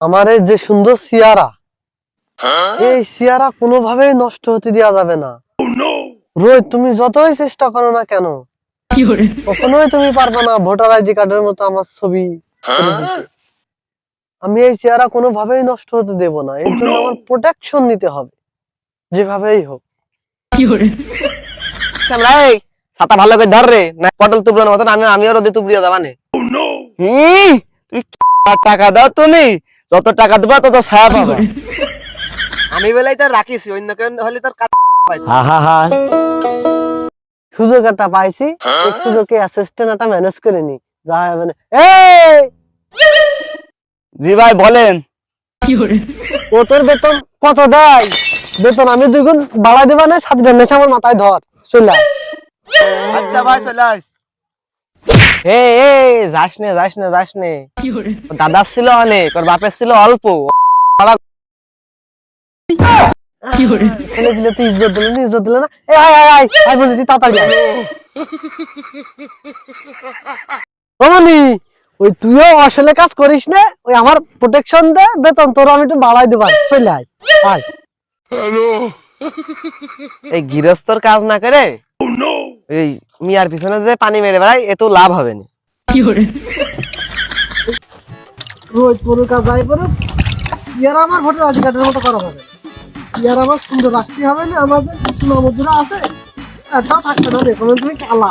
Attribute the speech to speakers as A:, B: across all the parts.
A: আমার এই যে সুন্দর সিয়ারা, এই সিয়ারা কোনোভাবেই নষ্ট হতে দেওয়া যাবে না। রোহিত, তুমি যতই চেষ্টা করো না কেন, কখনোই তুমি পারবে না ভোটার আইডি কার্ডের মতো আমার ছবি করে দিতে। আমি এই চেহারা কোনোভাবেই নষ্ট হতে দেব না, এর জন্য আমার প্রোটেকশন নিতে হবে যেভাবেই হোক।
B: এই ছাতা ভালো করে ধর রে, না পটল তুবড়ানোর মতন আমিও রোদে তুবড়িয়ে যাবা নে। তুমি টাকা দাও, তুমি যত টাকা দেবা তত ছায়া পাবা। আমি বেলাই তো রাখিস, অন্য কেউ হলে তোর
A: সুযোগ একটা পাইছি, এই সুযোগে অ্যাসিস্ট্যান্ট একটা ম্যানেজ করে নি যা হবে না। এই
B: জি ভাই বলেন।
A: ও তোর বেতন কত দেয়? বেতন আমি 2 গুণ বাড়াই দেবা না, 7 টা নেশা আমার মাথায় ধর চলে আয়।
B: আচ্ছা ভাই চলে আস। এ এ যাস নে যাস নে যাস নে। ওর দাদা ছিল অনেক, ওর বাপের ছিল অল্প।
A: ছেলে পিলে তুই ইজ্জত দিলে না, ইজ্জত দিলে না। এই আয় আয় আয় আয় বলেছি তাড়াতাড়ি আয়। রমণী, ওই তুইও আসলে কাজ করিস না, ওই আমার প্রোটেকশন দে, বেতন তোর আমি একটু বাড়াই দেব, চলে আয় আয়।
B: এই গৃহস্থর কাজ না করে এই মিয়ার পিছনে যে পানি মেরে বেড়াই, এত লাভ হবে না।
A: রোজ পড়ুক কাজ যাই পড়ুক, ইয়ার আমার ভোটার আইডি কার্ডের মতো করা হবে, ইয়ার আমার সুন্দর রাখতে হবে না। আমাদের সুনামুদ্রা আছে, এটাও থাকতে হবে, কোনো তুমি খেলা।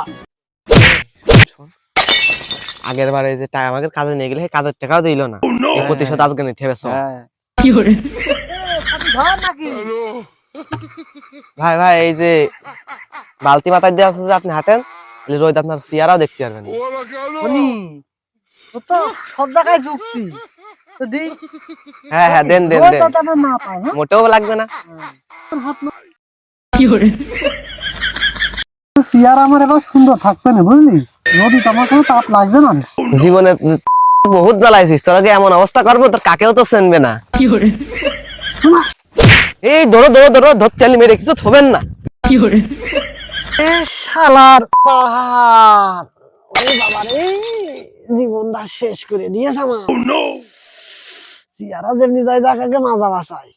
B: আগের বারে যে টাকা আমাকে কাজে নিয়ে গেলে, কাজের টাকাও দিল না। এই প্রতিশোধ আজকে নিতে হবে। সব
A: ধর নাকি
B: ভাই ভাই, এই যে বালতি মাথায় দিয়ে আছে যে আপনি হাঁটেন, রোদ আপনার চেয়ারাও দেখতে পারবেন।
A: উনি তো সব জায়গায় যুক্তি তো দি।
B: হ্যাঁ হ্যাঁ, দেন দেন
A: রোজ
B: দেন,
A: যাতে আমরা না পাই, হ্যাঁ?
B: মোটেও লাগবে না।
A: চেয়ার আমার এবার সুন্দর থাকবে না, বুঝলি? নদী তোমার কোনো তাপ লাগবে না।
B: জীবনে বহুত জ্বালাইছিস, তোর আগে এমন অবস্থা করবো তোর কাকেও তো চেনবে না। এই ধরো ধরো ধরো, ধরতে মেরে কিছু থবেন না।
A: এ শালার পাহাড়, ওরে বাবা রে, জীবনটা শেষ করে দিয়েছে আমার। চেয়ারা যেমনি যায়, তাকে মাজা বাসায়।